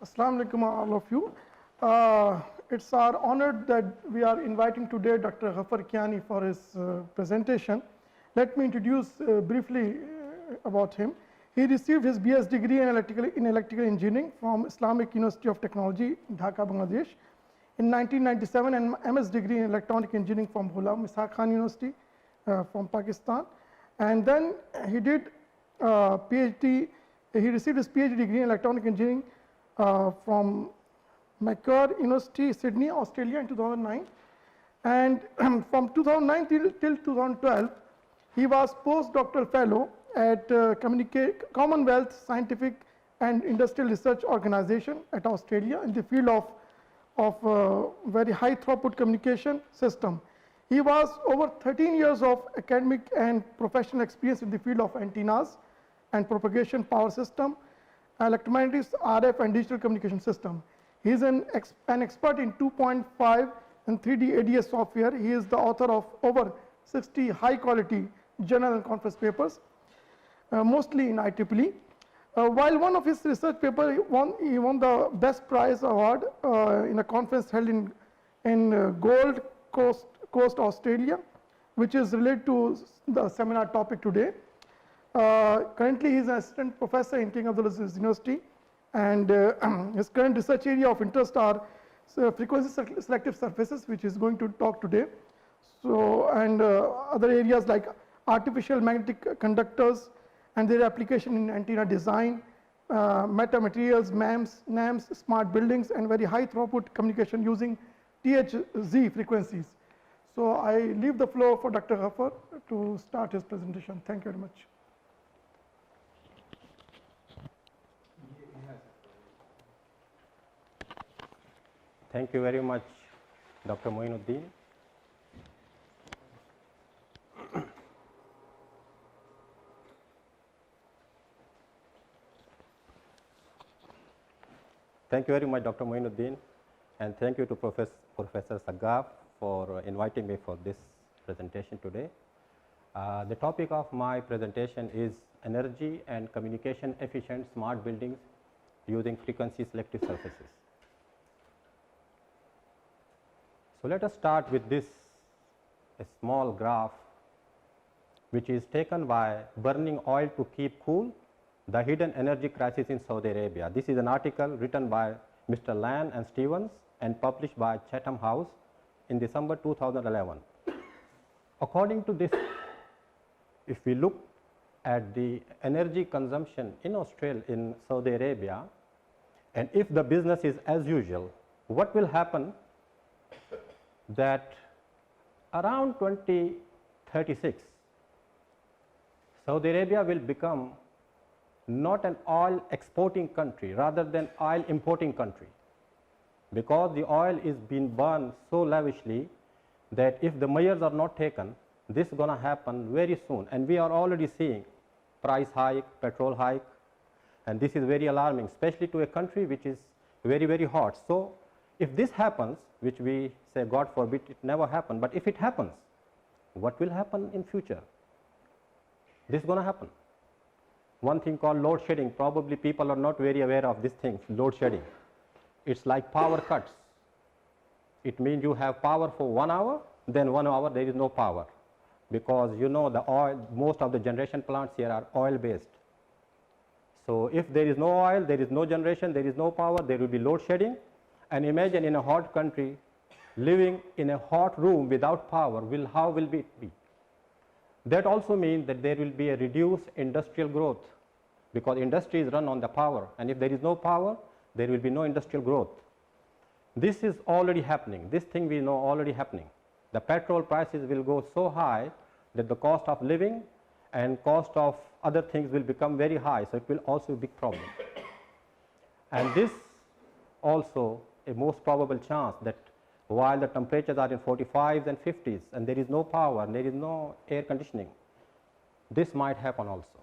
Assalamu alaikum all of you. It's our honor that we are inviting today Dr. Ghaffar Kiani for his presentation. Let me introduce briefly about him. He received his BS degree in electrical engineering from Islamic University of Technology, Dhaka, Bangladesh in 1997, and MS degree in electronic engineering from Ghulam Ishaq Khan University from Pakistan. And then he did PhD. He received his PhD degree in electronic engineering from Macquarie University, Sydney, Australia in 2009. And from 2009 till 2012, he was postdoctoral fellow at Commonwealth Scientific and Industrial Research Organization at Australia in the field of very high throughput communication system. He was over 13 years of academic and professional experience in the field of antennas and propagation power system, electromagnetics, RF and digital communication system. He is an expert in 2.5 and 3D ADS software. He is the author of over 60 high quality journal and conference papers, mostly in IEEE. While one of his research papers, he won the best prize award in a conference held in Gold Coast, Australia, which is related to the seminar topic today. Currently, he is an assistant professor in King Abdulaziz University, and his current research area of interest are frequency selective surfaces, which he is going to talk today. So, and other areas like artificial magnetic conductors and their application in antenna design, metamaterials, MEMS, NAMS, smart buildings, and very high throughput communication using THZ frequencies. So, I leave the floor for Dr. Ghaffar to start his presentation. Thank you very much. Thank you very much, Dr. Moinuddin. Thank you very much, Dr. Moinuddin, and thank you to Professor Sagaf for inviting me for this presentation today. The topic of my presentation is energy and communication efficient smart buildings using frequency selective surfaces. So, let us start with this a small graph which is taken by burning oil to keep cool, the hidden energy crisis in Saudi Arabia. This is an article written by Mr. Lan and Stevens and published by Chatham House in December 2011. According to this, if we look at the energy consumption in Australia, in Saudi Arabia, and if the business is as usual, what will happen that around 2036, Saudi Arabia will become not an oil exporting country rather than oil importing country, because the oil is being burned so lavishly that if the measures are not taken, this is going to happen very soon, and we are already seeing price hike, petrol hike, and this is very alarming, especially to a country which is very, very hot. So, if this happens, which we say God forbid it never happen, but if it happens, what will happen in future? This is going to happen. One thing called load shedding, probably people are not very aware of this thing, load shedding. It's like power cuts. It means you have power for 1 hour, then 1 hour there is no power, because you know the oil, most of the generation plants here are oil based. So, if there is no oil, there is no generation, there is no power, there will be load shedding. And imagine in a hot country living in a hot room without power, how will it be? That also means that there will be a reduced industrial growth, because industry is run on the power, and if there is no power, there will be no industrial growth. This is already happening. This thing we know already happening. The petrol prices will go so high that the cost of living and cost of other things will become very high. So, it will also be a big problem. And this also a most probable chance that while the temperatures are in 45s and 50s and there is no power, there is no air conditioning, this might happen also.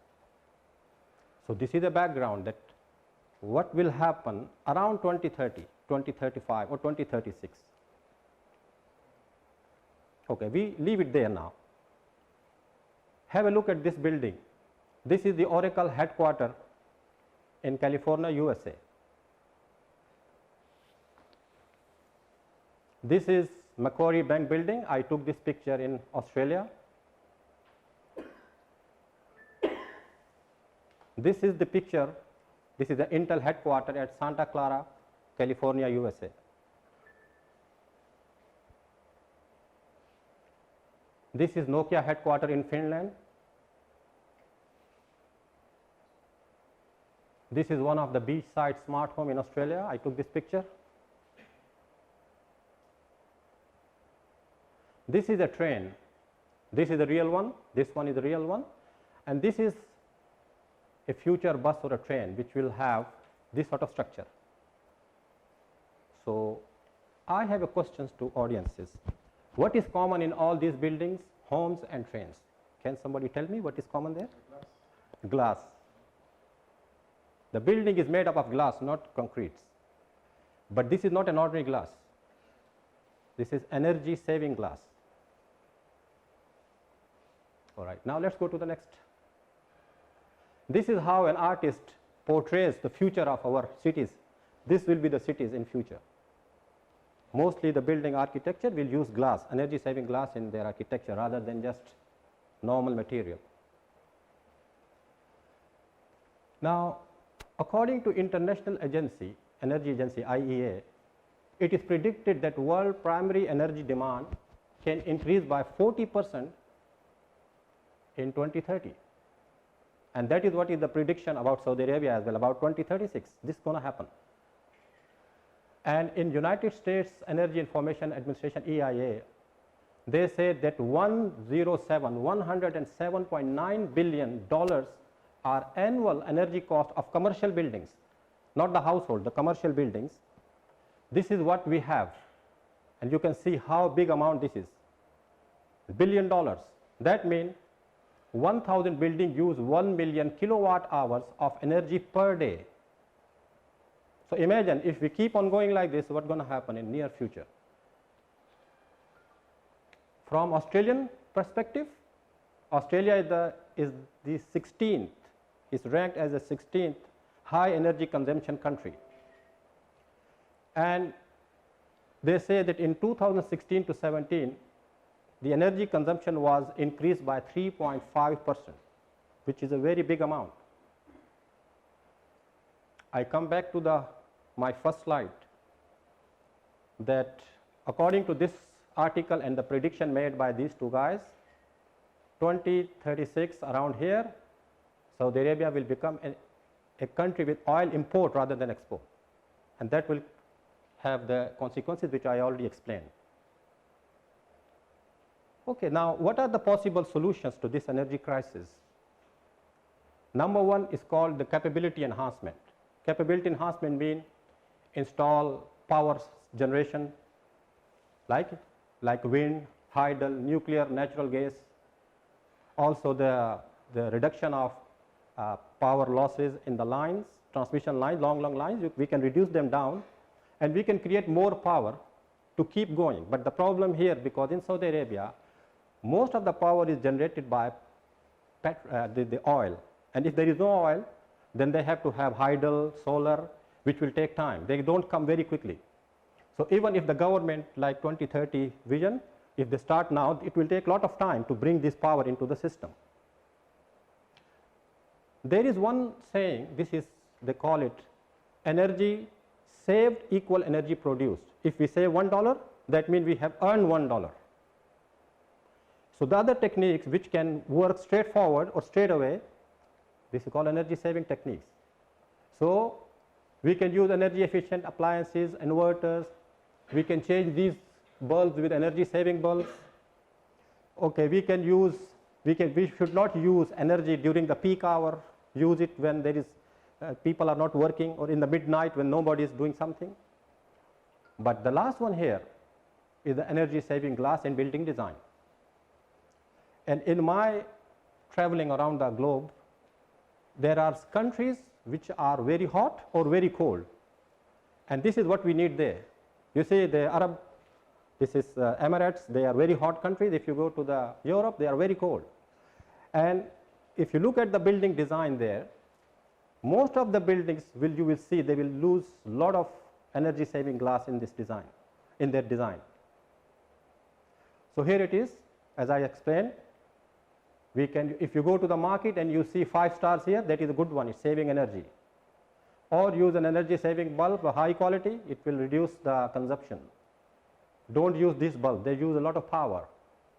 So, this is the background that what will happen around 2030, 2035 or 2036. Okay, we leave it there now. Have a look at this building. This is the Oracle headquarters in California, USA. This is Macquarie Bank building. I took this picture in Australia. This is the picture. This is the Intel headquarters at Santa Clara, California, USA. This is Nokia headquarters in Finland. This is one of the beachside smart home in Australia. I took this picture. This is a train. This is the real one. This one is the real one. And this is a future bus or a train which will have this sort of structure. So, I have a questions to audiences. What is common in all these buildings, homes and trains? Can somebody tell me what is common there? Glass. The building is made up of glass, not concrete. But this is not an ordinary glass. This is energy saving glass. All right, now let's go to the next. This is how an artist portrays the future of our cities. This will be the cities in future. Mostly the building architecture will use glass, energy saving glass in their architecture rather than just normal material. Now, according to International Energy Agency IEA, it is predicted that world primary energy demand can increase by 40% in 2030. And that is what is the prediction about Saudi Arabia as well, about 2036. This is going to happen. And in United States Energy Information Administration EIA, they said that $107.9 billion are annual energy cost of commercial buildings, not the household, the commercial buildings. This is what we have, and you can see how big amount this is, $1 billion. That means 1,000 buildings use 1 million kilowatt hours of energy per day. So imagine if we keep on going like this, what's going to happen in near future? From Australian perspective, Australia is the 16th, is ranked as the 16th high energy consumption country. And they say that in 2016 to 17, the energy consumption was increased by 3.5%, which is a very big amount. I come back to my first slide, that according to this article and the prediction made by these two guys, 2036 around here, Saudi Arabia will become a country with oil import rather than export, and that will have the consequences which I already explained. Okay, now what are the possible solutions to this energy crisis? Number one is called the capability enhancement. Capability enhancement means install power generation like wind, tidal, nuclear, natural gas. Also the reduction of power losses in the lines, transmission lines, long lines, we can reduce them down and we can create more power to keep going. But the problem here, because in Saudi Arabia, most of the power is generated by the oil, and if there is no oil, then they have to have hydel, solar, which will take time. They don't come very quickly. So even if the government, like 2030 vision, if they start now, it will take a lot of time to bring this power into the system. There is one saying, they call it energy saved equal energy produced. If we save $1, that means we have earned $1. So the other techniques which can work straightforward or straight away, this is called energy saving techniques. So we can use energy efficient appliances, inverters, we can change these bulbs with energy saving bulbs. Okay, we should not use energy during the peak hour, use it when there is people are not working, or in the midnight when nobody is doing something. But the last one here is the energy saving glass in building design. And in my traveling around the globe, there are countries which are very hot or very cold, and this is what we need there. You see the this is Emirates, they are very hot countries. If you go to the Europe, they are very cold. And if you look at the building design there, most of the buildings you will see they will lose a lot of energy saving glass in this design, in their design. So, here it is, as I explained. We can, if you go to the market and you see 5 stars here, that is a good one, it is saving energy. Or use an energy saving bulb, a high quality, it will reduce the consumption. Do not use this bulb, they use a lot of power.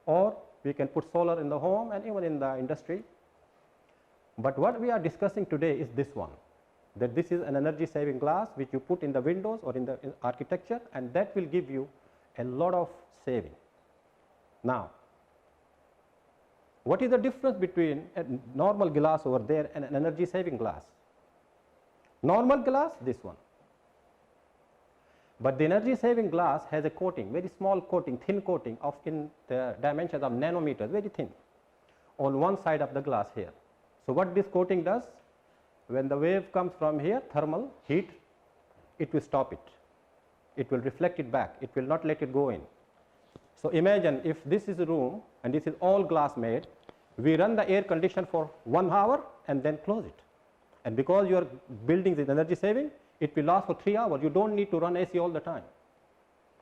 Or we can put solar in the home and even in the industry. But what we are discussing today is this one, that this is an energy saving glass which you put in the windows or in the architecture, and that will give you a lot of saving. Now, what is the difference between a normal glass over there and an energy saving glass? Normal glass, this one. But the energy saving glass has a coating, very small coating, thin coating of in the dimensions of nanometers, very thin, on one side of the glass here. So, what this coating does, when the wave comes from here, thermal heat, it will stop it. It will reflect it back, it will not let it go in. So, imagine if this is a room and this is all glass made, we run the air condition for 1 hour and then close it. And because your building is energy saving, it will last for 3 hours. You do not need to run AC all the time.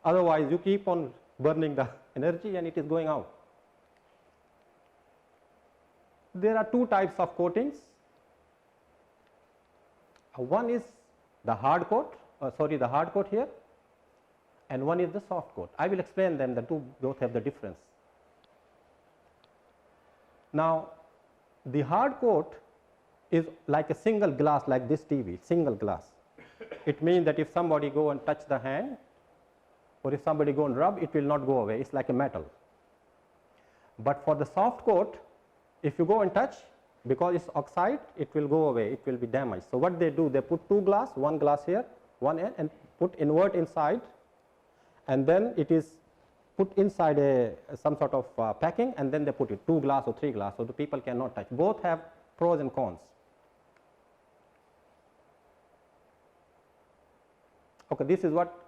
Otherwise, you keep on burning the energy and it is going out. There are 2 types of coatings. One is the hard coat, the hard coat here, and one is the soft coat. I will explain them, the two both have the difference. Now, the hard coat is like a single glass, like this TV, single glass. It means that if somebody go and touch the hand, or if somebody go and rub, it will not go away, it is like a metal. But for the soft coat, if you go and touch, because it is oxide, it will go away, it will be damaged. So, what they do, they put 2 glass, 1 glass here, 1 end, and put invert inside, and then it is put inside some sort of packing, and then they put it 2 glass or 3 glass, so the people cannot touch. Both have pros and cons. Okay, this is what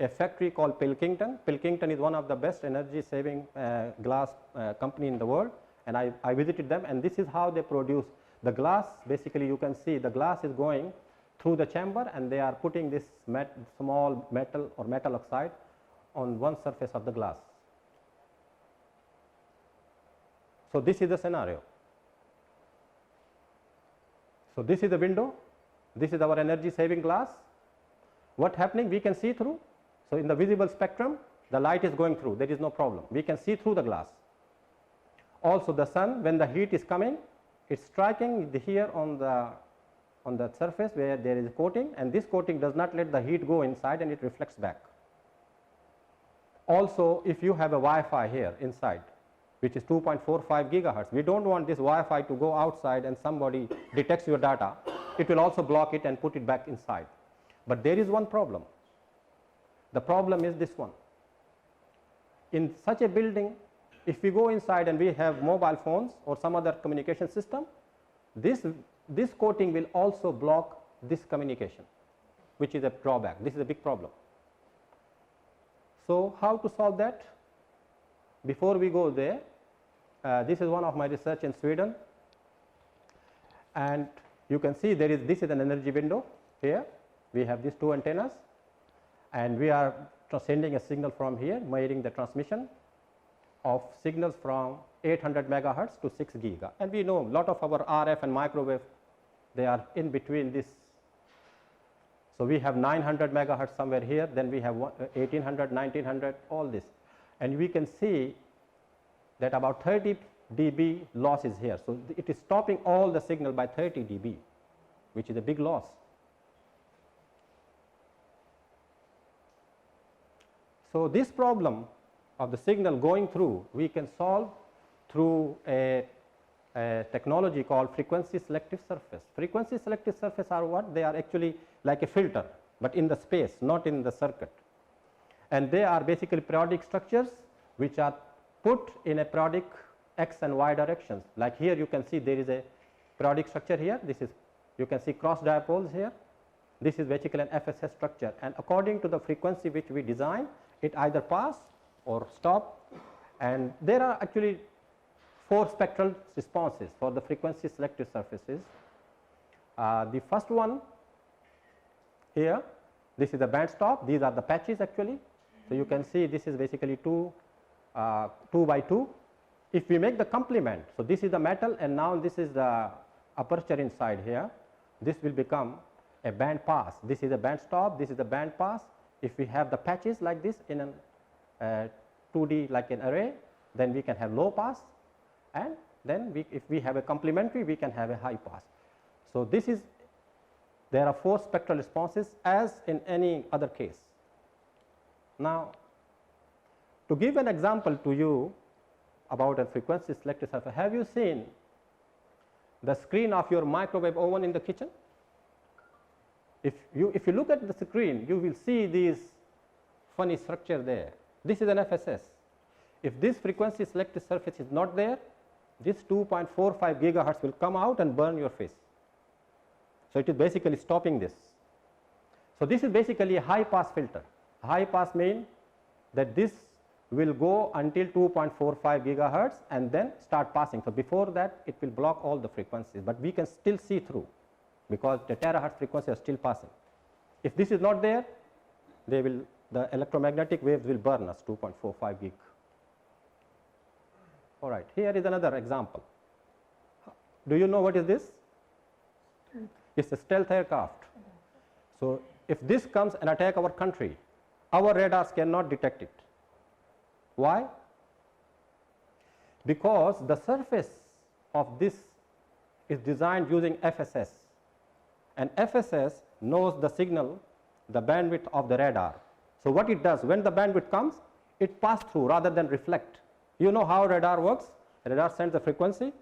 a factory called Pilkington. Pilkington is one of the best energy saving glass company in the world, and I visited them, and this is how they produce the glass. Basically, you can see the glass is going through the chamber, and they are putting this small metal or metal oxide on one surface of the glass. So, this is the scenario. So, this is the window, this is our energy saving glass. What happening? We can see through. So, in the visible spectrum, the light is going through, there is no problem. We can see through the glass. Also, the sun, when the heat is coming, it is striking here on the surface where there is a coating, and this coating does not let the heat go inside and it reflects back. Also, if you have a Wi-Fi here inside, which is 2.45 gigahertz, we do not want this Wi-Fi to go outside and somebody detects your data, it will also block it and put it back inside. But there is one problem. The problem is this one. In such a building, if we go inside and we have mobile phones or some other communication system, this coating will also block this communication, which is a drawback. This is a big problem. So, how to solve that? Before we go there, this is one of my research in Sweden, and you can see this is an energy window here. We have these 2 antennas, and we are sending a signal from here, measuring the transmission of signals from 800 megahertz to 6 giga. And we know a lot of our RF and microwave, they are in between this. So, we have 900 megahertz somewhere here, then we have 1800, 1900, all this. And we can see that about 30 dB loss is here. So, it is stopping all the signal by 30 dB, which is a big loss. So, this problem of the signal going through, we can solve through a technology called frequency selective surface. Frequency selective surface are what? They are actually like a filter, but in the space, not in the circuit. And they are basically periodic structures which are put in a periodic x and y directions. Like here you can see there is a periodic structure here. This is, you can see cross dipoles here. This is basically an FSS structure, and according to the frequency which we design, it either pass or stop. And there are actually 4 spectral responses for the frequency selective surfaces. The first one here, this is the band stop, these are the patches actually. So, you can see this is basically 2 2 by 2. If we make the complement, so this is the metal and now this is the aperture inside here, this will become a band pass. This is a band stop, this is a band pass. If we have the patches like this in a 2D like an array, then we can have low pass, and then if we have a complementary, we can have a high pass. So this is, there are 4 spectral responses as in any other case. Now, to give an example to you about a frequency selective surface, have you seen the screen of your microwave oven in the kitchen? If you look at the screen, you will see these funny structure there. This is an FSS. If this frequency selective surface is not there, this 2.45 gigahertz will come out and burn your face. So it is basically stopping this. So this is basically a high pass filter. High pass means that this will go until 2.45 gigahertz and then start passing. So before that it will block all the frequencies, but we can still see through because the terahertz frequency are still passing. If this is not there, the electromagnetic waves will burn us 2.45 gig. All right, here is another example. Do you know what is this? It's a stealth aircraft. So if this comes and attack our country, our radars cannot detect it. Why? Because the surface of this is designed using FSS, and FSS knows the signal, the bandwidth of the radar. So what it does, when the bandwidth comes, it passes through rather than reflect. You know how radar works? Radar sends the frequency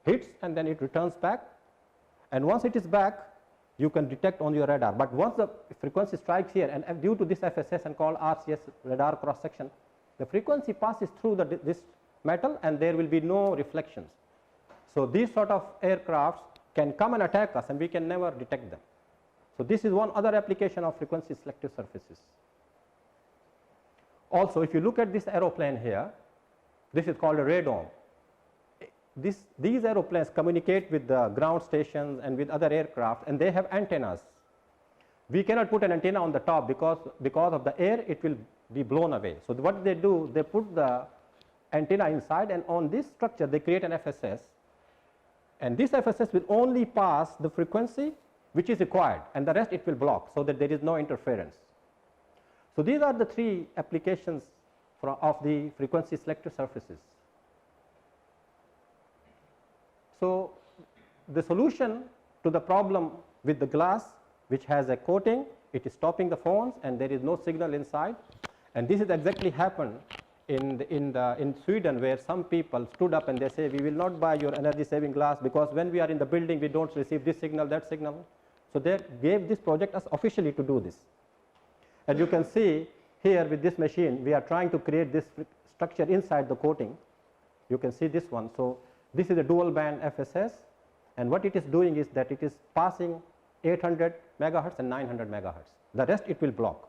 hits and then it returns back, and once it is back, you can detect on your radar. But once the frequency strikes here, and due to this FSS and called RCS, radar cross section, the frequency passes through this metal and there will be no reflections. So these sort of aircrafts can come and attack us and we can never detect them. So this is one other application of frequency selective surfaces. Also, if you look at this aeroplane here, this is called a radome. These aeroplanes communicate with the ground stations and with other aircraft, and they have antennas. We cannot put an antenna on the top because of the air, it will be blown away. So what they do, they put the antenna inside, and on this structure they create an FSS, and this FSS will only pass the frequency which is required, and the rest it will block so that there is no interference. So these are the 3 applications of the frequency selective surfaces. So the solution to the problem with the glass which has a coating, it is stopping the phones and there is no signal inside, and this is exactly happened in Sweden, where some people stood up and they say, we will not buy your energy saving glass because when we are in the building we don't receive this signal, that signal. So they gave this project us officially to do this. And you can see here with this machine we are trying to create this structure inside the coating. You can see this one. So this is a dual band FSS, and what it is doing is that it is passing 800 megahertz and 900 megahertz. The rest it will block.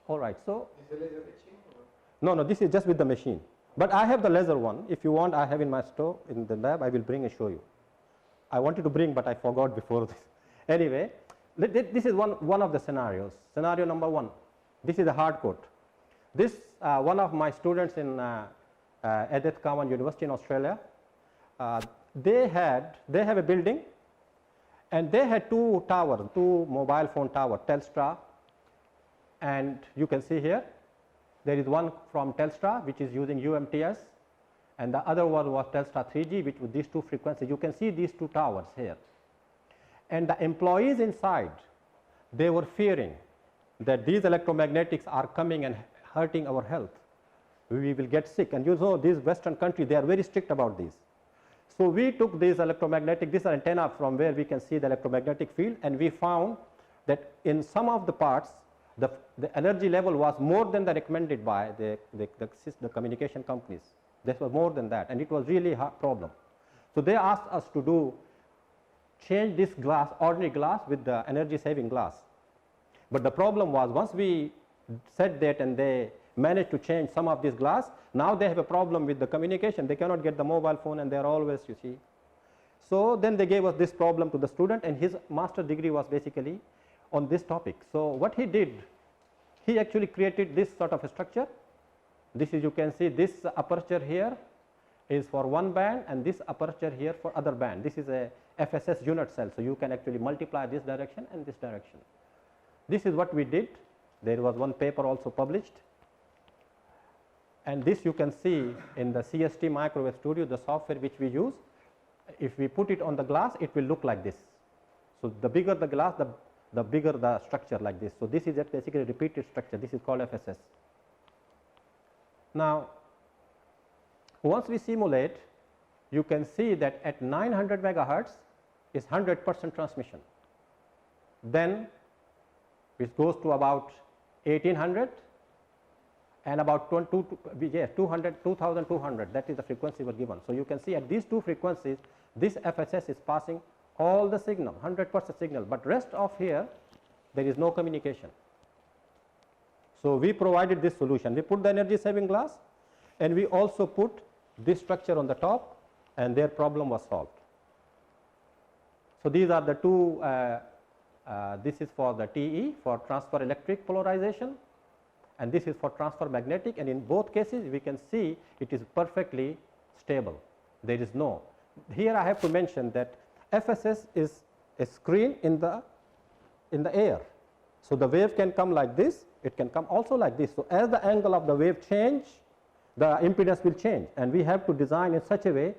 All right. So is the laser etching? no, this is just with the machine. But I have the laser one. If you want, I have in my store in the lab. I will bring and show you. I wanted to bring, but I forgot before this. Anyway, this is one of the scenarios. Scenario number 1. This is a hard coat. This one of my students in Edith Cowan University in Australia. They have a building, and they had 2 towers, 2 mobile phone towers, Telstra, and you can see here there is one from Telstra which is using UMTS, and the other one was Telstra 3G, which with these 2 frequencies. You can see these 2 towers here, and the employees inside, they were fearing that these electromagnetics are coming and hurting our health. We will get sick, and you know these Western countries, they are very strict about these. So we took this antenna from where we can see the electromagnetic field, and we found that in some of the parts the energy level was more than the recommended by the communication companies. This was more than that, and it was really a hard problem. So they asked us to change this glass, ordinary glass, with the energy saving glass. But the problem was, once we said that and they managed to change some of this glass, now they have a problem with the communication. They cannot get the mobile phone, and they are always, you see. So then they gave us this problem to the student, and his master's degree was basically on this topic. So what he did, he actually created this sort of a structure. This is, you can see this aperture here is for one band and this aperture here for other band. This is a FSS unit cell. So, you can actually multiply this direction and this direction. This is what we did. There was one paper also published, and this you can see in the CST Microwave Studio, the software which we use. If we put it on the glass, it will look like this. So, the bigger the glass, the bigger the structure like this. So, this is a basically repeated structure. This is called FSS. Now, once we simulate, you can see that at 900 megahertz is 100% transmission. Then it goes to about 1800 and about 2200, that is the frequency were given. So, you can see at these two frequencies, this FSS is passing all the signal, 100% signal, but rest of here there is no communication. So, we provided this solution. We put the energy saving glass and we also put this structure on the top, and their problem was solved. So, these are the two, this is for the TE for transfer electric polarization, and this is for transfer magnetic, and in both cases we can see it is perfectly stable. There is no, here I have to mention that FSS is a screen in the air. So, the wave can come like this, it can come also like this. So, as the angle of the wave change, the impedance will change, and we have to design in such a way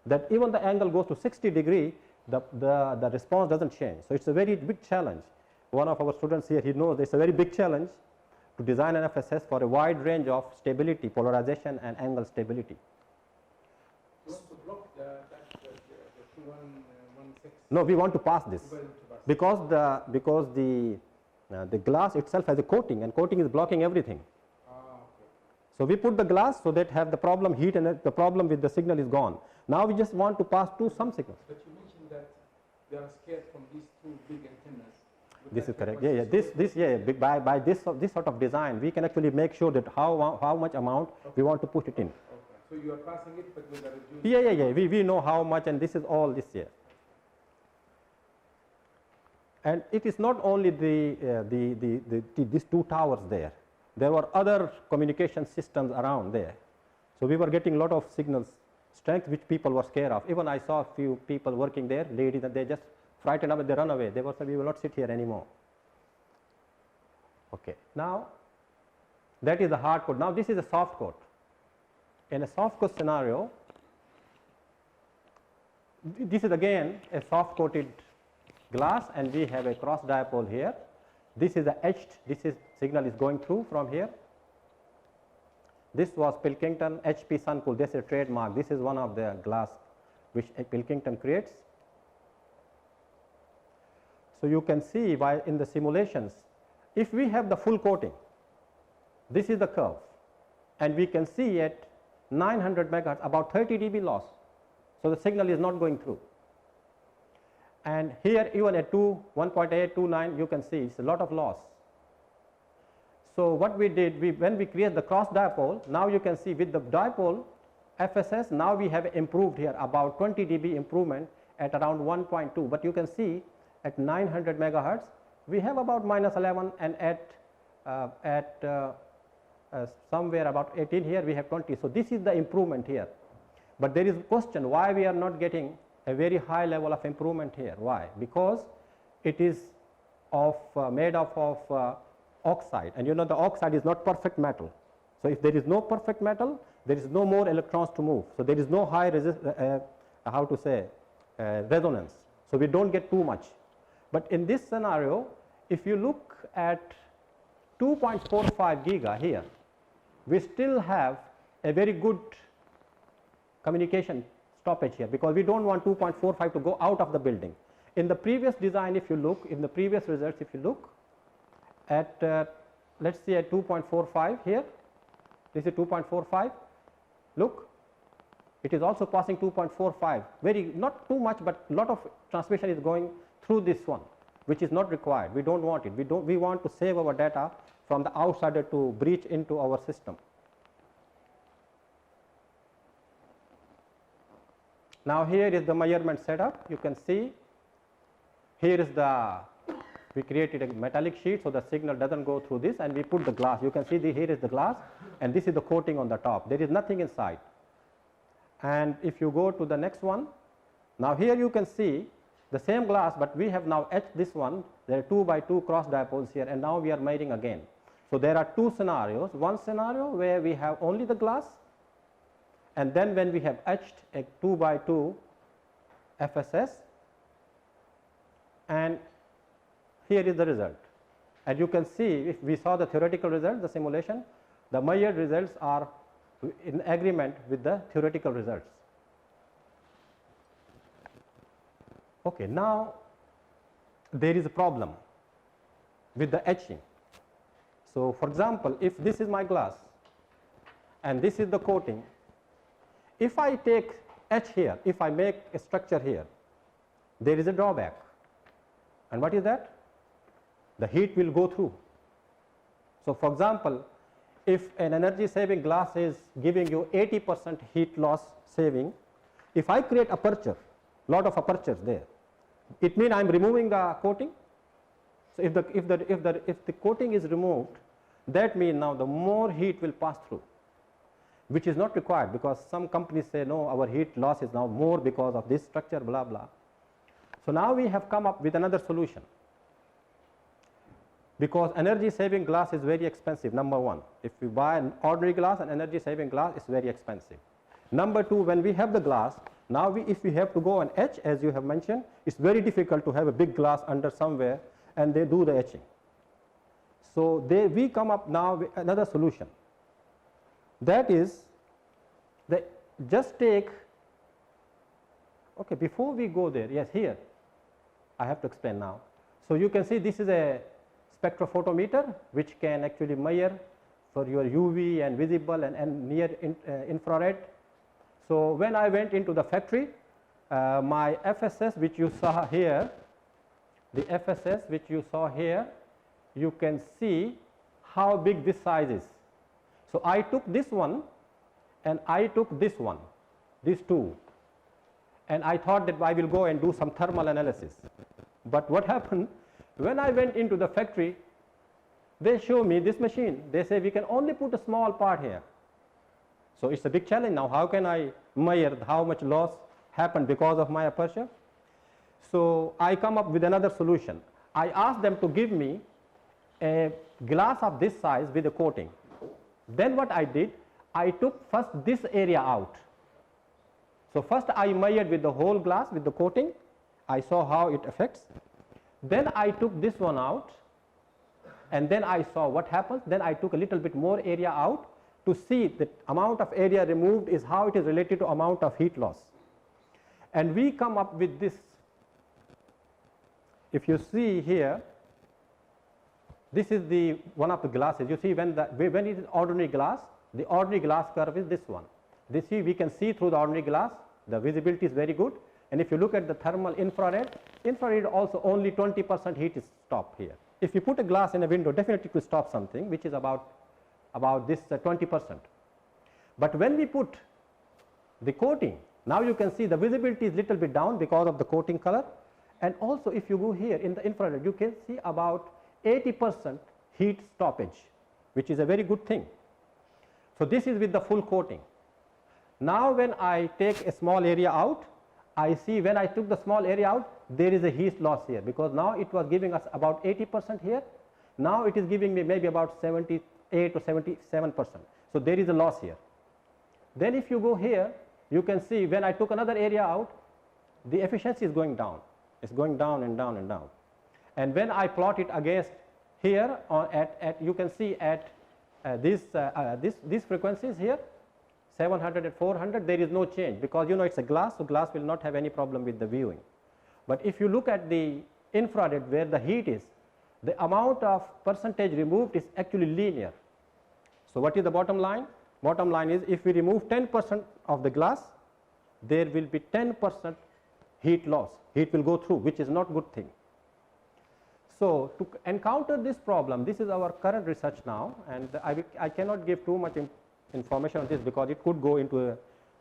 that even the angle goes to 60 degree, the response does not change. So, it is a very big challenge. One of our students here, he knows it is a very big challenge to design an FSS for a wide range of stability, polarization and angle stability. You want to block the 2116? No, we want to pass this because the glass itself has a coating, and coating is blocking everything. So, we put the glass so that have the problem heat and the problem with the signal is gone. Now, we just want to pass to some signals. But you mentioned that they are scared from these two big antennas. This is correct. By this sort of design, we can actually make sure that how much amount we want to put it in. Okay. So, you are passing it, but with a reduced. We know how much, and this is all this here. And it is not only these two towers there. There were other communication systems around there. So, we were getting a lot of signals strength which people were scared of. Even I saw a few people working there, ladies, and they just frightened up, they run away. They were saying, we will not sit here anymore. Okay. Now, that is the hard coat. Now, this is a soft coat. In a soft coat scenario, this is again a soft coated glass, and we have a cross dipole here. This is a etched, this is signal is going through from here. This was Pilkington HP Suncool, this is a trademark. This is one of the glass which Pilkington creates. So, you can see by in the simulations, if we have the full coating, this is the curve, and we can see at 900 megahertz about 30 dB loss. So, the signal is not going through. And here even at 1.829, you can see it is a lot of loss. So, what we did, when we create the cross dipole, now you can see with the dipole FSS, now we have improved here about 20 dB improvement at around 1.2, but you can see at 900 megahertz, we have about -11, and at somewhere about 18 here we have 20. So, this is the improvement here, but there is a question why we are not getting a very high level of improvement here. Why? Because it is made up of oxide, and you know the oxide is not perfect metal. So, if there is no perfect metal, there is no more electrons to move. So, there is no high resonance. So, we do not get too much. But in this scenario, if you look at 2.45 giga here, we still have a very good communication stoppage here, because we do not want 2.45 to go out of the building. In the previous design, if you look, in the previous results, if you look at let us see at 2.45 here, this is 2.45, look, it is also passing 2.45, very not too much, but lot of transmission is going through this one, which is not required. We do not want it. We want to save our data from the outsider to breach into our system. Now, here is the measurement setup. You can see here is we created a metallic sheet so the signal doesn't go through this, and we put the glass. You can see here is the glass and this is the coating on the top. There is nothing inside. And if you go to the next one, now here you can see the same glass, but we have now etched this one. There are 2 by 2 cross dipoles here, and now we are mirroring again. So there are 2 scenarios. One scenario where we have only the glass, and then when we have etched a 2 by 2 FSS, and here is the result. And you can see, if we saw the theoretical result, the simulation, the measured results are in agreement with the theoretical results. Okay, now there is a problem with the etching. So for example, if this is my glass and this is the coating, if I take etch here, if I make a structure here, there is a drawback. And what is that? The heat will go through. So for example, if an energy saving glass is giving you 80% heat loss saving, if I create aperture, lot of apertures there, it means I am removing the coating. So if the coating is removed, that means now the more heat will pass through, which is not required, because some companies say no, our heat loss is now more because of this structure, blah blah. So now we have come up with another solution, because energy saving glass is very expensive. Number one, if you buy an ordinary glass, an energy saving glass is very expensive. Number two, when we have the glass, now if we have to go and etch, as you have mentioned, it's very difficult to have a big glass under somewhere and they do the etching. So we come up now with another solution. That is, just take, okay, before we go there, yes, here, I have to explain now. So you can see this is a spectrophotometer which can actually measure for your UV and visible and near infrared. So when I went into the factory, my FSS which you saw here, the FSS which you saw here, you can see how big this size is. So I took this one and I took this one, these two, and I thought that I will go and do some thermal analysis. But what happened, when I went into the factory, they show me this machine. They say we can only put a small part here. So it's a big challenge now. How can I measure how much loss happened because of my aperture? So I come up with another solution. I asked them to give me a glass of this size with a coating. Then what I did, I took first this area out. So first I measured with the whole glass with the coating. I saw how it affects. Then I took this one out, and then I saw what happens. Then I took a little bit more area out to see the amount of area removed is how it is related to amount of heat loss. And we come up with this. If you see here, this is the one of the glasses. You see when it is ordinary glass, the ordinary glass curve is this one. We can see through the ordinary glass, the visibility is very good. And if you look at the thermal infrared also only 20% heat is stopped here. If you put a glass in a window, definitely it will stop something, which is about this 20%. But when we put the coating, now you can see the visibility is little bit down because of the coating color. And also if you go here in the infrared, you can see about 80% heat stoppage, which is a very good thing. So this is with the full coating. Now when I take a small area out, I see when I took the small area out, there is a heat loss here, because now it was giving us about 80% here. Now it is giving me maybe about 78 or 77%. So there is a loss here. Then if you go here, you can see when I took another area out, the efficiency is going down. It's going down and down and down. And when I plot it against here, you can see at these frequencies here, 700 and 400, there is no change, because you know it's a glass, so glass will not have any problem with the viewing. But if you look at the infrared where the heat is, the amount of percentage removed is actually linear. So what is the bottom line? Bottom line is if we remove 10% of the glass, there will be 10% heat loss. Heat will go through, which is not good thing. So to encounter this problem, this is our current research now, and I cannot give too much information on this because it could go into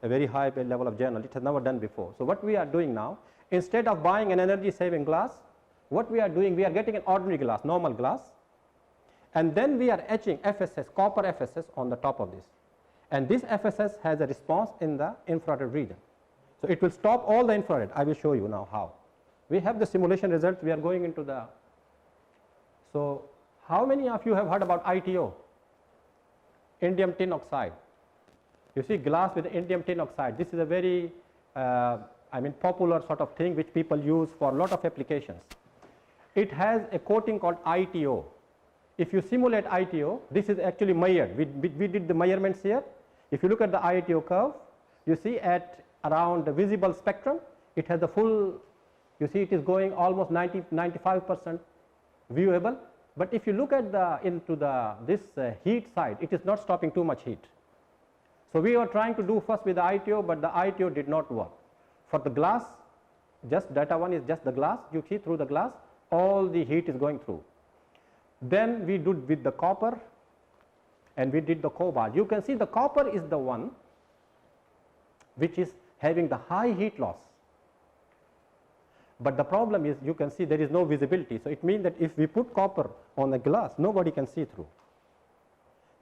a very high level of journal. It has never done before. So what we are doing now, instead of buying an energy saving glass, what we are doing, we are getting an ordinary glass, normal glass, and then we are etching FSS, copper FSS on the top of this. And this FSS has a response in the infrared region. So it will stop all the infrared. I will show you now how. We have the simulation results. We are going into the. So how many of you have heard about ITO? Indium tin oxide. You see glass with indium tin oxide. This is a very popular sort of thing which people use for a lot of applications. It has a coating called ITO. If you simulate ITO, this is actually measured. We did the measurements here. If you look at the ITO curve, you see at around the visible spectrum, it has the full, you see it is going almost 95% viewable. But if you look at this heat side, it is not stopping too much heat. So we were trying to do first with the ITO, but the ITO did not work. For the glass, just data 1 is just the glass. You see through the glass, all the heat is going through. Then we did with the copper and we did the cobalt. You can see the copper is the one which is having the high heat loss. But the problem is, you can see there is no visibility. So it means that if we put copper on the glass, nobody can see through.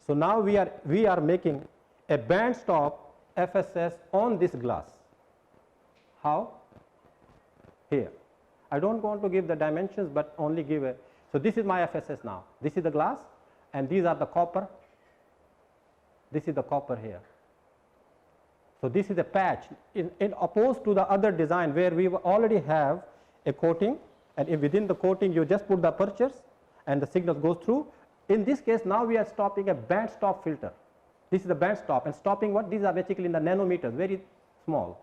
So now we are making a band stop FSS on this glass. How? Here. I don't want to give the dimensions, but only give a. So this is my FSS now. This is the glass, and these are the copper. This is the copper here. So this is a patch in opposed to the other design where we already have a coating, and within the coating you just put the apertures and the signal goes through. In this case now we are stopping a band stop filter. This is the band stop, and stopping what? These are basically in the nanometers, very small.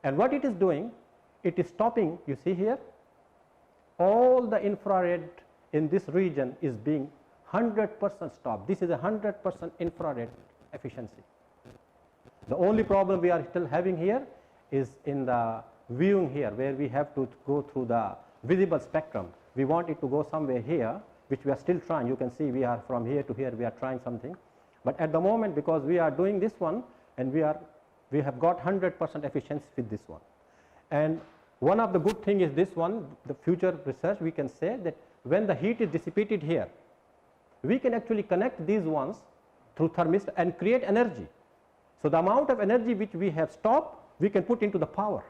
And what it is doing, it is stopping, you see here, all the infrared in this region is being 100% stopped. This is a 100% infrared efficiency. The only problem we are still having here is in the viewing here, where we have to go through the visible spectrum. We want it to go somewhere here, which we are still trying. You can see we are from here to here, we are trying something. But at the moment, because we are doing this one, and we have got 100% efficiency with this one. And one of the good thing is this one, the future research, we can say that when the heat is dissipated here, we can actually connect these ones through thermistor and create energy. So the amount of energy which we have stopped, we can put into the power.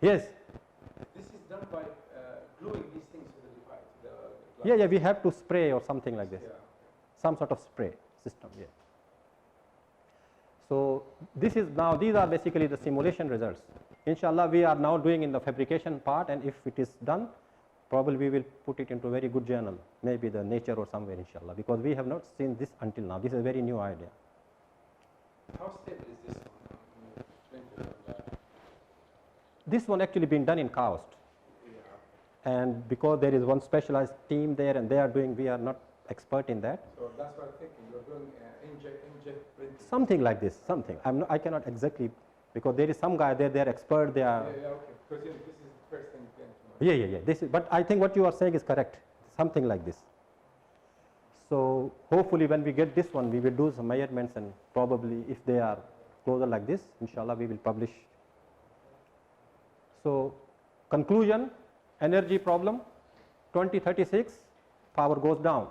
Yes. This is done by gluing these things to the device. Yeah, we have to spray or something like this. Yeah. Some sort of spray system. Yeah. So this is now, these are basically the simulation results. Inshallah, we are now doing in the fabrication part, and if it is done, probably we will put it into a very good journal, maybe the Nature or somewhere, inshallah, because we have not seen this until now. This is a very new idea. How stable is this one? This one actually been done in KAUST. Yeah. And because there is one specialized team there and they are doing, we are not expert in that. So that's what I'm thinking. You're doing inkjet printing. Something like this, something. I cannot exactly, because there is some guy there, they are expert, they are. Yeah, okay. Because this is the first thing you came to know. Yeah. This is, but I think what you are saying is correct. Something like this. So hopefully when we get this one, we will do some measurements, and probably if they are closer like this, inshallah we will publish. So conclusion, energy problem, 2036, power goes down.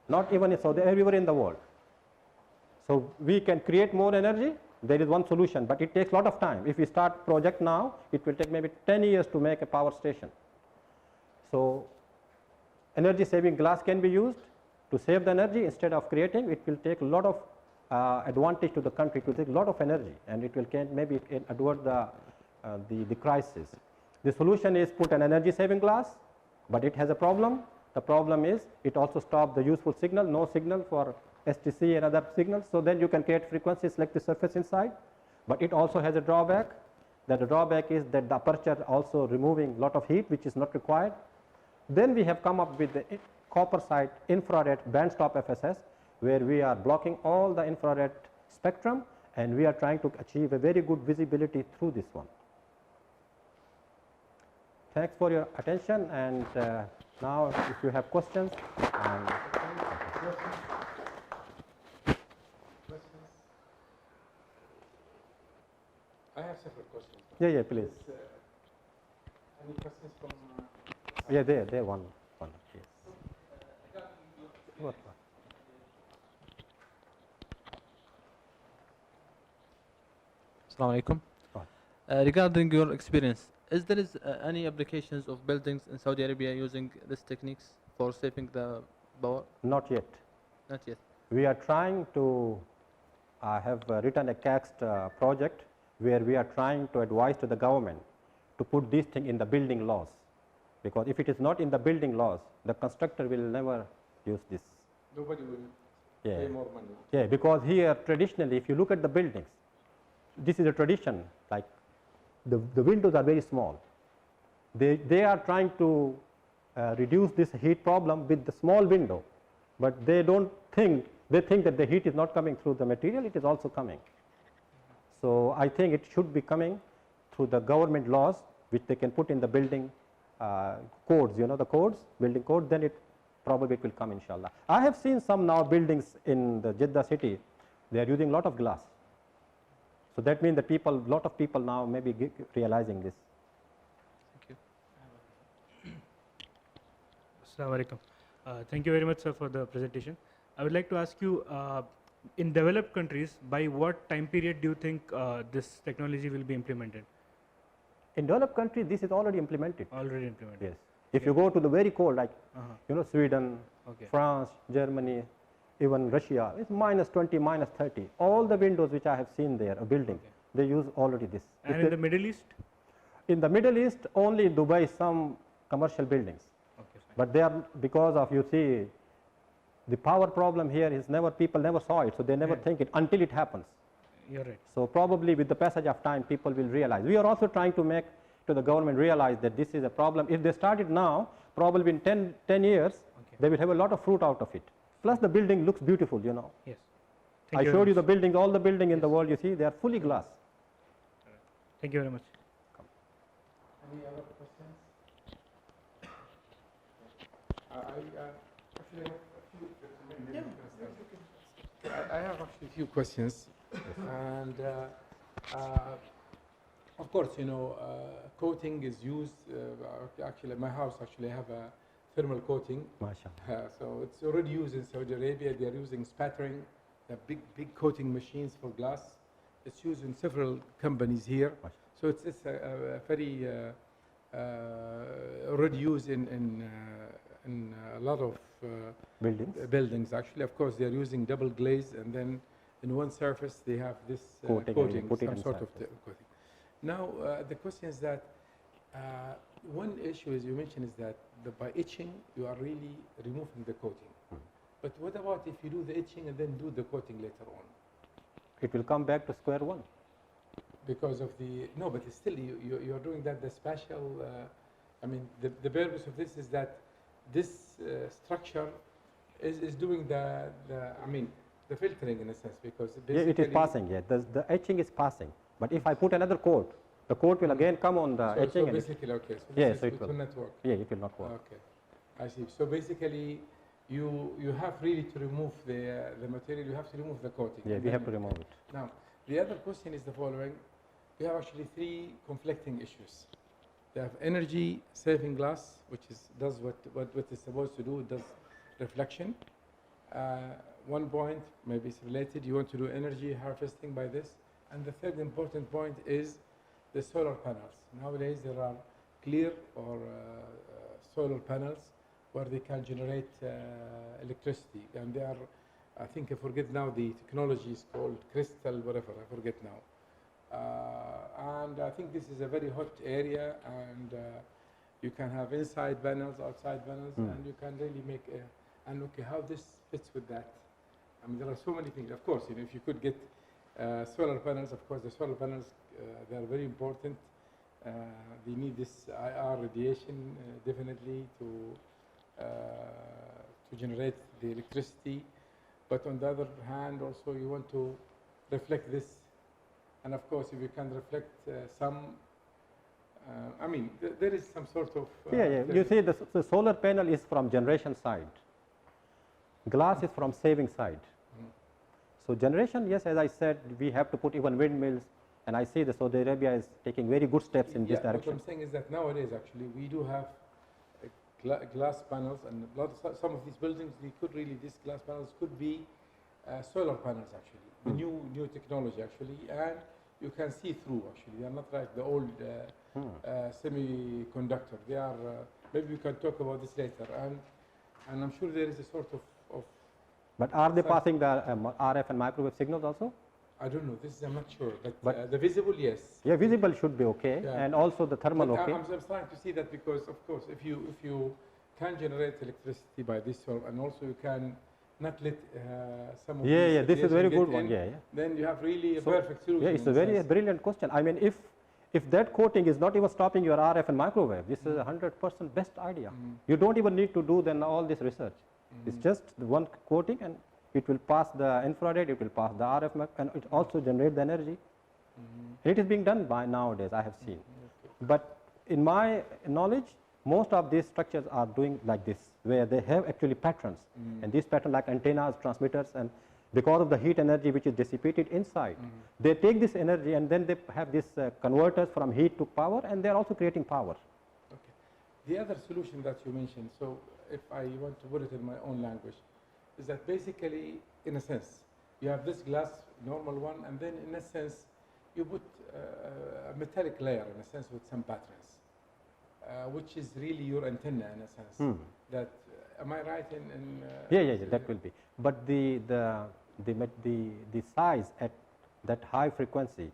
Not even in Saudi, everywhere in the world. So we can create more energy. There is one solution, but it takes a lot of time. If we start project now, it will take maybe 10 years to make a power station. So energy saving glass can be used to save the energy instead of creating. It will take a lot of advantage to the country. It will take a lot of energy, and it will maybe it can avert the crisis. The solution is put an energy saving glass, but it has a problem. The problem is it also stops the useful signal, no signal for STC and other signals. So then you can create frequency selective surface inside, but it also has a drawback. That the drawback is that the aperture also removing a lot of heat, which is not required. Then we have come up with the copper side infrared band stop FSS, where we are blocking all the infrared spectrum, and we are trying to achieve a very good visibility through this one. Thanks for your attention, and now if you have questions. I have several questions. Yeah, please. Any questions from Yeah, they one. Yes. What? Assalamu alaikum. Right. Regarding your experience, is there any applications of buildings in Saudi Arabia using these techniques for saving the power? Not yet. Not yet. We are trying to have written a CAXT project where we are trying to advise to the government to put this thing in the building laws, because if it is not in the building laws, the constructor will never use this. Nobody will Yeah. pay more money. Yeah, because here traditionally, if you look at the buildings, this is a tradition, like the windows are very small. They are trying to reduce this heat problem with the small window, but they think that the heat is not coming through the material, it is also coming. So I think it should be coming through the government laws, which they can put in the building codes, you know, the codes, building code, then it probably will come, inshallah. I have seen some now buildings in the Jeddah city, they are using a lot of glass. So that means that lot of people now may be realizing this. Thank you. Assalamu alaikum. Thank you very much, sir, for the presentation. I would like to ask you, in developed countries, by what time period do you think this technology will be implemented? In developed countries, this is already implemented. Already implemented. Yes. If you go to the very cold, like Uh-huh. Sweden, Okay. France, Germany, even Russia, it's -20, -30. All the windows which I have seen there, a building, Okay. they use already this. And in the Middle East? In the Middle East, only in Dubai, some commercial buildings. Okay, fine. But they are, because of, you see, the power problem here is people never saw it, so they never Yeah. think it until it happens. You're right. So probably with the passage of time, people will realize. We are also trying to make to the government realize that this is a problem. If they start it now, probably in 10 years, Okay. they will have a lot of fruit out of it. Plus the building looks beautiful, you know. Yes. I very showed you much. the buildings, all the building in the world, you see, they are fully glass. Thank you very much. Any other questions? Actually have a few. I have actually a few questions, and of course, coating is used. Actually, my house actually have a thermal coating, MashaAllah. so it's already used in Saudi Arabia. They are using spattering, the big coating machines for glass. It's used in several companies here. So it's a very already used in a lot of buildings. Actually, of course, they are using double glaze, and then in one surface they have this coating, put it some sort inside, of coating. Now, the question is that one issue, as you mentioned, is that by etching you are really removing the coating. But what about if you do the etching and then do the coating later on? It will come back to square one. Because of the no, but still you're doing that. The special, I mean, the purpose of this is that this structure is doing the filtering in a sense, because Yeah, it is passing. Yeah, the etching is passing. But if I put another coat, the coat will again come on the etching. So basically, okay. So yeah, this so is, it will not work. Yeah, it will not work. Okay, I see. So basically, you have really to remove the material. You have to remove the coating. Yeah, we have to remove it. Now, the other question is the following. We have actually three conflicting issues. They have energy saving glass, which does what it's supposed to do. It does reflection. One point, maybe it's related, you want to do energy harvesting by this. And the third important point is the solar panels. Nowadays there are clear or solar panels where they can generate electricity. And they are, I think I forget now, the technology is called crystal, whatever, I forget now. And I think this is a very hot area, and you can have inside panels, outside panels, and you can really make and look how this fits with that. I mean, there are so many things. Of course, if you could get solar panels, of course, the solar panels, they are very important. They need this IR radiation definitely to generate the electricity. But on the other hand, also you want to reflect this. And of course, if you can reflect some, I mean, there is some sort of... yeah. You see, the solar panel is from generation side. Glass is from saving side. So generation, yes, as I said, we have to put even windmills, and I see that Saudi Arabia is taking very good steps in this direction. What I'm saying is that nowadays, actually, we do have glass panels, and some of these buildings, these glass panels could be solar panels actually, the new technology actually, and you can see through actually. They are not like the old semiconductor. They are, maybe we can talk about this later, and I'm sure there is a sort of But are they passing the RF and microwave signals also? I don't know, this is, I'm not sure, but the visible, yes. Yeah, visible should be okay, and also the thermal But okay. I'm trying to see that because, of course, if you can generate electricity by this sort, and also you can not let some of Yeah, these this is a very good one, in, yeah. then you have really a perfect solution. Yeah, it's a very brilliant question. I mean, if that coating is not even stopping your RF and microwave, this is 100% best idea. You don't even need to do then all this research. It's just the one coating, and it will pass the infrared, it will pass the RF, and it also generate the energy. And it is being done by nowadays, I have seen. But in my knowledge, most of these structures are doing like this, where they have actually patterns. And these patterns like antennas, transmitters, and because of the heat energy which is dissipated inside, they take this energy and then they have these converters from heat to power, and they are also creating power. Okay. The other solution that you mentioned, so if I want to put it in my own language, is that basically, in a sense, you have this glass, normal one, and then in a sense, you put a metallic layer, in a sense, with some patterns, which is really your antenna, in a sense. That, am I right in yeah, that will be. But the size at that high frequency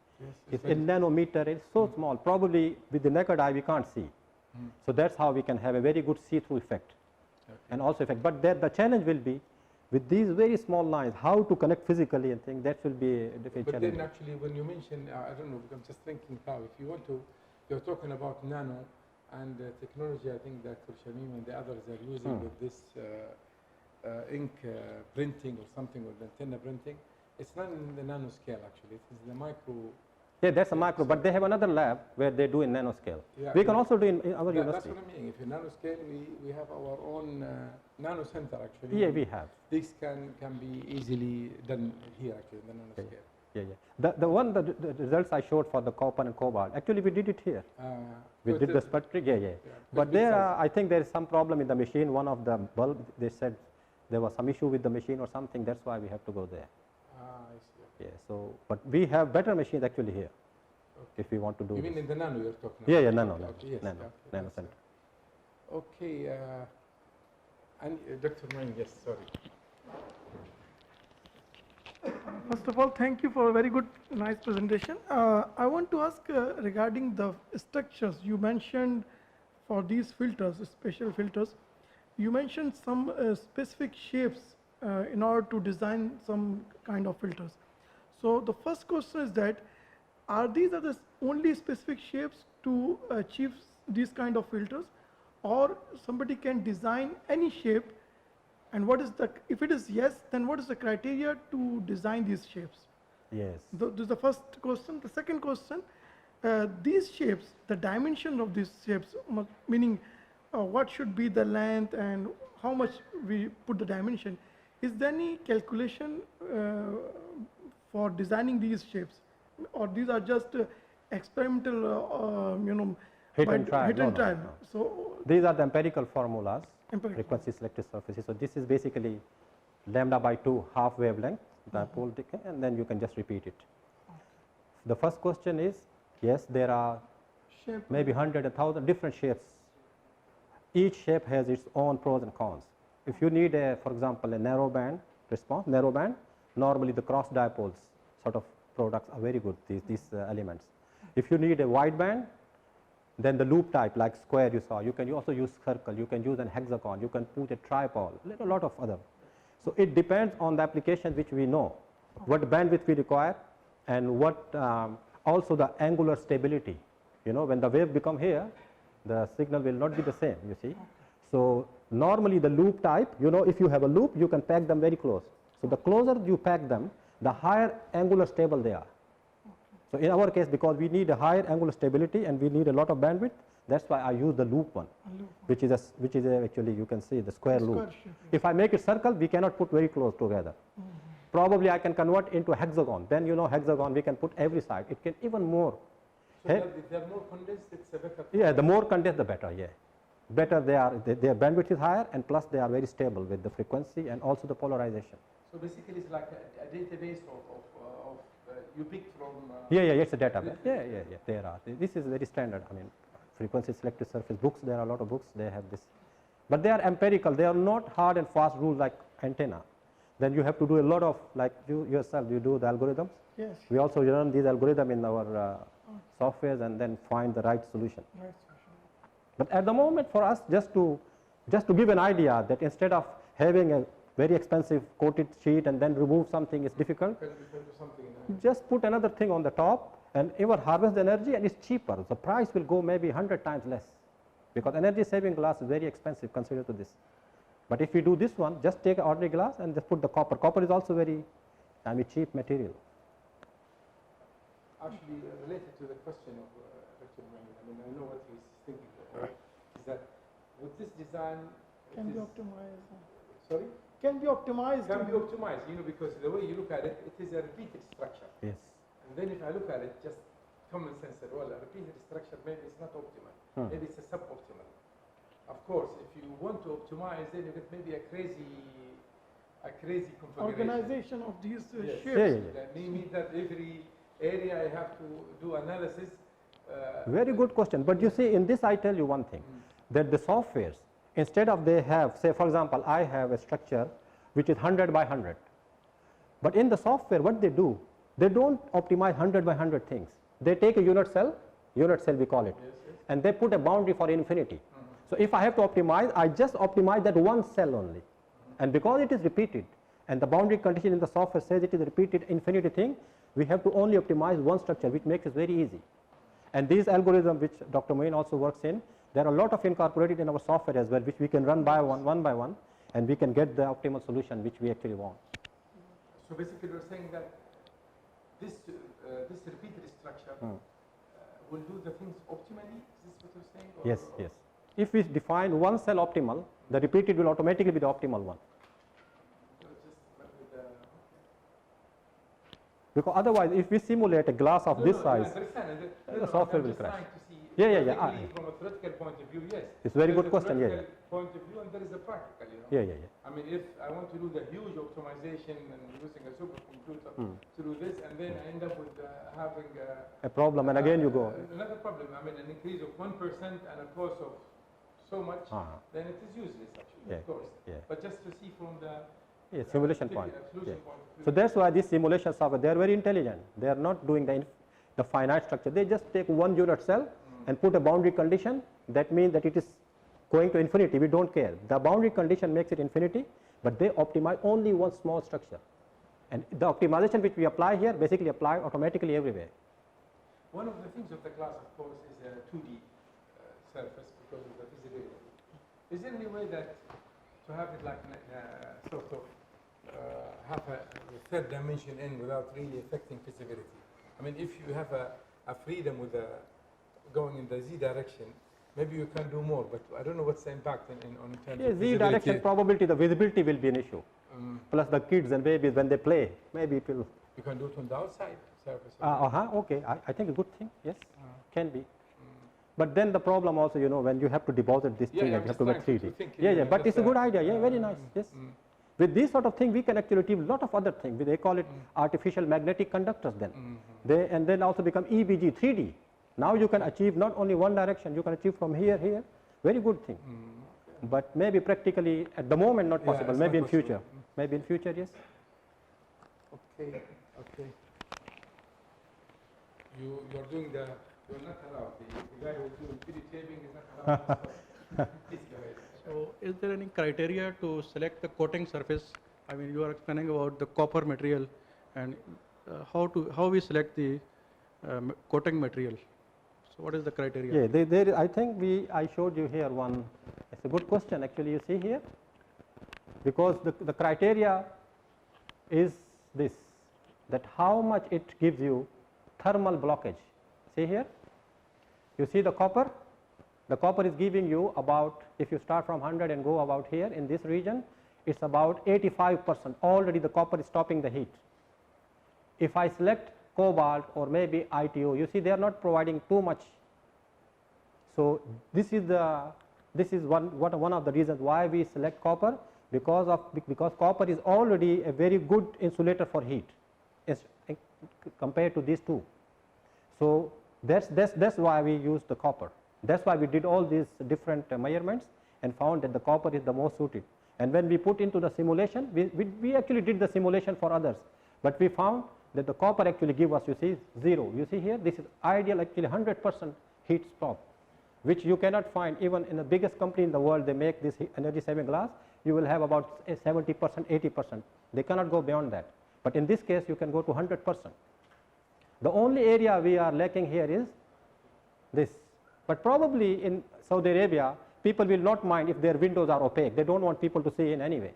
is in nanometer. It's so small. Probably with the naked eye we can't see. So that's how we can have a very good see-through effect, and also effect. But there the challenge will be with these very small lines, how to connect physically and things. That will be a different challenge. But then actually, when you mention, I don't know, I'm just thinking how, if you want to, you're talking about nano and technology. I think that Shamim and the others are using with this ink printing or something, or the antenna printing. It's not in the nano scale actually. It's in the micro. Yeah, that's a micro, but they have another lab where they do in nanoscale. Yeah, we can also do in our university. That's what I'm saying. If in nanoscale, we have our own nano center actually. Yeah, we have. This can be easily done here actually in the nanoscale. Yeah. The results I showed for the copper and cobalt, actually we did it here. We did the spectric, yeah. But there, I think there is some problem in the machine. One of the bulb, they said there was some issue with the machine or something. That's why we have to go there. I see. Yeah. So, but we have better machines actually here. Okay. If we want to do. You mean in the nano you're talking about? Yeah, nano, Yes, nano center. Okay, and Dr. Naim, yes, sorry. First of all, thank you for a very good, nice presentation. I want to ask regarding the structures you mentioned for these filters, special filters. You mentioned some specific shapes in order to design some kind of filters. So the first question is that, are these the only specific shapes to achieve these kind of filters, or somebody can design any shape? And what is the, if it is yes, then what is the criteria to design these shapes? Yes. This is the first question. The second question, these shapes, the dimension of these shapes, meaning what should be the length and how much we put the dimension. Is there any calculation for designing these shapes, or these are just experimental, hit and try? No. So these are the empirical formulas. Frequency selective surfaces. So this is basically lambda by 2 half wavelength dipole decay, and then you can just repeat it. The first question is, yes, there are maybe 100, 1,000 different shapes. Each shape has its own pros and cons. If you need a, for example, a narrow band response, normally the cross dipoles sort of products are very good, these elements. If you need a wide band, then the loop type like square you saw, you can also use circle, you can use an hexagon, you can put a tripole, a lot of other. So it depends on the application which we know, what bandwidth we require, and what also the angular stability. When the wave become here, the signal will not be the same, you see. So normally the loop type, if you have a loop, you can pack them very close. So the closer you pack them, the higher angular stable they are. So in our case, because we need a higher angular stability and we need a lot of bandwidth, that's why I use the loop one, which is actually, you can see the square loop. If I make it circle, we cannot put very close together. Probably I can convert into a hexagon. Then hexagon, we can put every side. It can even more. So if they are more condensed, it's a better. Yeah, the more condensed, the better. Yeah. better they are, their bandwidth is higher, and plus they are very stable with the frequency and also the polarization. So basically, it's like a database of you pick from. Yeah, it's a database. Yeah. There are. This is very standard. I mean, frequency selective surface books. There are a lot of books. They have this, but they are empirical. They are not hard and fast rules like antenna. Then you have to do a lot of, like you yourself. You do the algorithms. Yes. We also run these algorithms in our softwares and then find the right solution. Right. But at the moment, for us, just to give an idea that instead of having a very expensive coated sheet and then remove something is difficult, just put another thing on the top and even harvest the energy, and it's cheaper. The price will go maybe 100 times less, because energy saving glass is very expensive considered to this. But if we do this one, just take an ordinary glass and just put the copper. Copper is also very cheap material. Actually, related to the question of Dr. Mohammed, I mean, I know what he's thinking is that with this design, Can be optimized. Sorry? Can be optimized. Can be optimized, because the way you look at it, it is a repeated structure. Yes. And then if I look at it, just common sense, well, a repeated structure, maybe it's not optimal. Maybe it's a suboptimal. Of course, if you want to optimize, then you get maybe a crazy configuration. Organization of these Yes. shapes. That means that every area I have to do analysis. Very good question. But you see, in this I tell you one thing, that the softwares, instead of they have, say for example, I have a structure which is 100 by 100. But in the software, what they do, they don't optimize 100 by 100 things. They take a unit cell we call it, and they put a boundary for infinity. So if I have to optimize, I just optimize that one cell only. And because it is repeated, and the boundary condition in the software says it is a repeated infinity thing, we have to only optimize one structure, which makes it very easy. And these algorithms, which Dr. Moin also works in, there are a lot of incorporated in our software as well, which we can run by one by one, and we can get the optimal solution which we actually want. So basically, we're saying that this repeated structure will do the things optimally. Is this what you're saying? Or Yes. If we define one cell optimal, the repeated will automatically be the optimal one. Because otherwise, if we simulate a glass of this size, the software will crash. Yeah. From a theoretical point of view, yes. It's a very good question. Yeah. Point of view, and there is a practical. Yeah. I mean, if I want to do the huge optimization and using a supercomputer to do this, and then I end up with having a problem, and again you go. Another problem. I mean, an increase of 1% and a cost of so much, then it is useless actually, of course. But just to see from the simulation point. So that's why these simulation software, they are very intelligent. They are not doing the finite structure. They just take one unit cell and put a boundary condition. That means that it is going to infinity. We don't care. The boundary condition makes it infinity, but they optimize only one small structure. And the optimization which we apply here basically apply automatically everywhere. One of the things of the class, of course, is a 2D surface because of the visibility. Is there any way that to have it like sort of have a third dimension in without really affecting visibility? I mean, if you have a freedom with going in the Z direction, maybe you can do more, but I don't know what's the impact on terms of Z direction probability, the visibility will be an issue. Plus the kids and babies when they play, maybe it will. You can do it on the outside surface. Okay, I think a good thing, yes, can be. But then the problem also, when you have to deposit this thing and you have to make 3D. But it's a good idea, very nice, yes. With this sort of thing, we can actually achieve a lot of other things. They call it artificial magnetic conductors then. And then also become EBG, 3D. Now you can achieve not only one direction, you can achieve from here, very good thing. But maybe practically at the moment not possible, maybe in future. Maybe in future, yes. Okay. You're doing you're not allowed. The guy who's doing 3D shaping is not allowed. Please go ahead. So is there any criteria to select the coating surface? I mean, you are explaining about the copper material and how we select the coating material. So what is the criteria? Yeah, I think I showed you here one. It's a good question actually. You see here, because the criteria is this, that how much it gives you thermal blockage. See here, you see the copper. The copper is giving you about, if you start from 100 and go about here in this region, it's about 85%. Already the copper is stopping the heat. If I select cobalt or maybe ITO, you see they are not providing too much. So this is the This is one of the reasons why we select copper, because copper is already a very good insulator for heat compared to these two. So that's why we use the copper. That's why we did all these different measurements and found that the copper is the most suited. And when we put into the simulation, we actually did the simulation for others, but we found that the copper actually give us, you see, 0. You see here, this is ideal, actually 100% heat stop, which you cannot find even in the biggest company in the world. They make this energy saving glass. You will have about 70%, 80%. They cannot go beyond that. But in this case, you can go to 100%. The only area we are lacking here is this. But probably in Saudi Arabia, people will not mind if their windows are opaque. They don't want people to see in any way.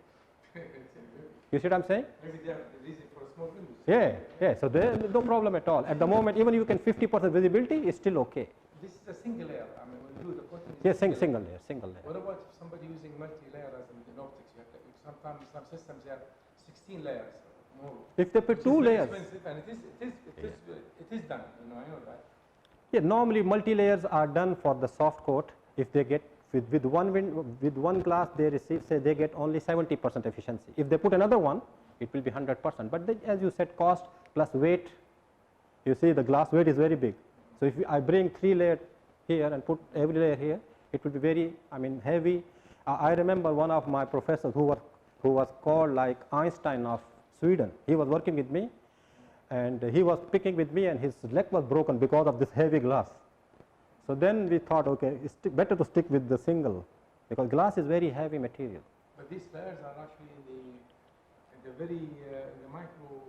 You see what I'm saying? Maybe they are the reason for small windows. Yeah. So there is no problem at all. At the moment, even you can 50% visibility is still okay. This is a single layer. I mean, when you do the coating. Yes, single layer. What about if somebody using multi-layer as in optics? You have to, sometimes some systems have 16 layers. More. If they put 2 layers. And it is done. You know, I know that. Yeah, normally multi-layers are done for the soft coat. If they get with one glass, they receive, say they get only 70% efficiency. If they put another one, it will be 100%. But they, as you said, cost plus weight. You see, the glass weight is very big. So if I bring 3 layers here and put every layer here, it will be very, heavy. I remember one of my professors who was called like Einstein of Sweden. He was working with me, and he was picking with me, and his leg was broken because of this heavy glass. So then we thought, okay, it's better to stick with the single, because glass is very heavy material. But these layers are actually in the very in the micro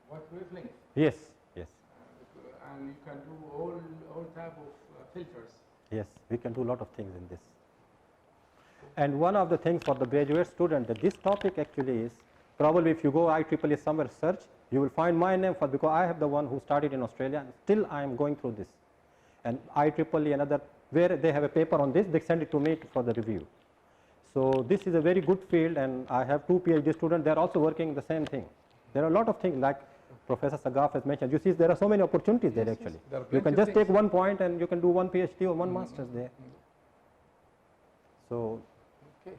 wavelength. Yes. And you can do all type of filters. Yes, we can do a lot of things in this. And one of the things for the graduate student, that this topic actually is, probably if you go IEEE summer search, you will find my name, because I have the one who started in Australia, and still I am going through this. And IEEE and other, where they have a paper on this, they send it to me for the review. So this is a very good field, and I have 2 PhD students. They are also working the same thing. There are a lot of things, like Professor Sagaf has mentioned. You see, there are so many opportunities there actually. There You can just take 1 point and you can do 1 PhD or 1 master's there. So, okay,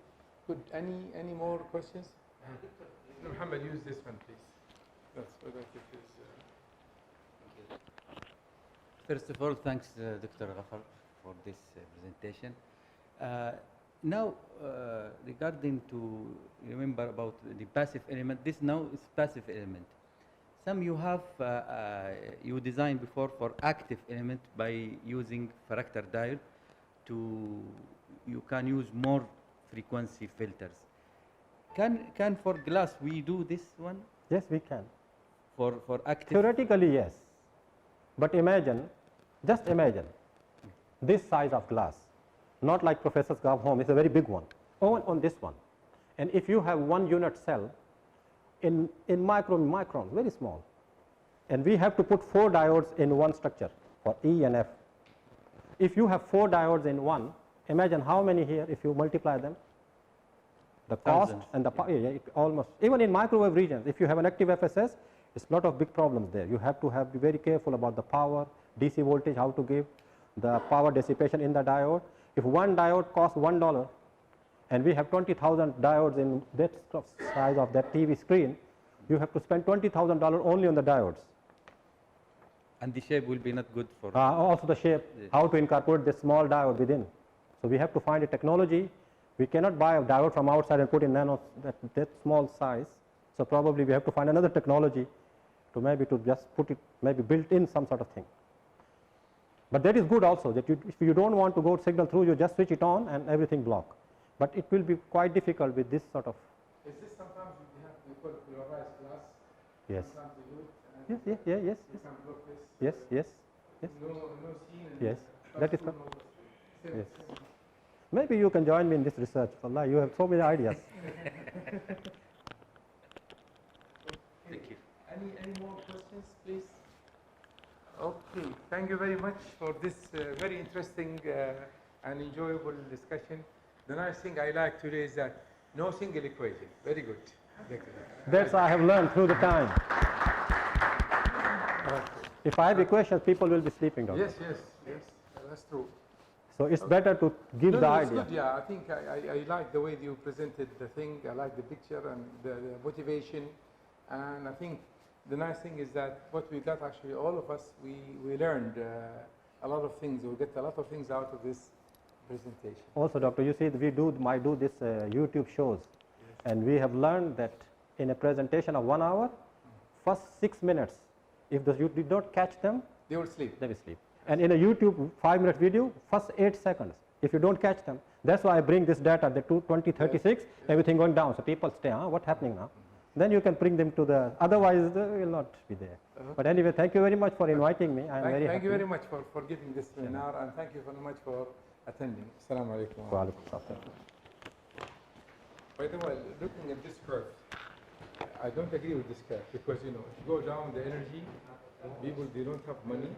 good. Any more questions? Muhammad, use this one, please. That's what I think is. First of all, thanks, Dr. Ghafar, for this presentation. Now, regarding to remember about the passive element, this now is passive element. Some you have you designed before for active element by using fractal diode you can use more frequency filters. Can for glass we do this one? yes, we can. For active? Theoretically, yes. But just imagine this size of glass, not like Professor Sagaf home, it's a very big one, on this one. And if you have 1 unit cell, in micron, very small, and we have to put 4 diodes in one structure for E and F. If you have 4 diodes in one, imagine how many here if you multiply them. The cost and the power, almost, even in microwave regions, if you have an active FSS, it's a lot of big problems there. You have to be very careful about the power, DC voltage, how to give, the power dissipation in the diode. If 1 diode costs $1, and we have 20,000 diodes in that size of that TV screen, you have to spend $20,000 only on the diodes. And the shape will be not good for... Also the shape, how to incorporate the small diode within. So we have to find a technology. We cannot buy a diode from outside and put in that small size. So probably we have to find another technology to just put it, maybe built in some sort of thing. But that is good also, that if you don't want to go signal through, you just switch it on and everything block. But it will be quite difficult with this sort of. Is this sometimes we call polarized glass? Yes. Sometimes they do it. Yes. You can block this. Yes. No scene. Yes. That is correct. Yes. Maybe you can join me in this research. Allah, you have so many ideas. Thank you. Any more questions, please? Okay. Thank you very much for this very interesting and enjoyable discussion. The nice thing I like today is that no single equation. Very good. That's I have learned through the time. If I have a question, people will be sleeping down. Yes, that's true. So it's better to give No, the no, it's idea. good, yeah. I think I like the way you presented the thing. I like the picture and the motivation. And I think the nice thing is that what we got actually, all of us, we learned a lot of things. We get a lot of things out of this presentation. Also, doctor, you see, might do this YouTube shows, and we have learned that in a presentation of 1 hour, first 6 minutes, if you did not catch them, They will sleep. they will sleep. And in a YouTube 5-minute video, first 8 seconds, if you don't catch them, that's why I bring this data, the 2036, everything going down, so people stay, what's happening now? Then you can bring them to the, otherwise they will not be there. But anyway, thank you very much for inviting me. I'm very happy. Thank you very much for giving this seminar, and thank you very much for attending. Assalamu alaikum. Wa alaikum assalam. By the way, looking at this curve, I don't agree with this curve because, you know, if you go down the energy, people, they don't have money,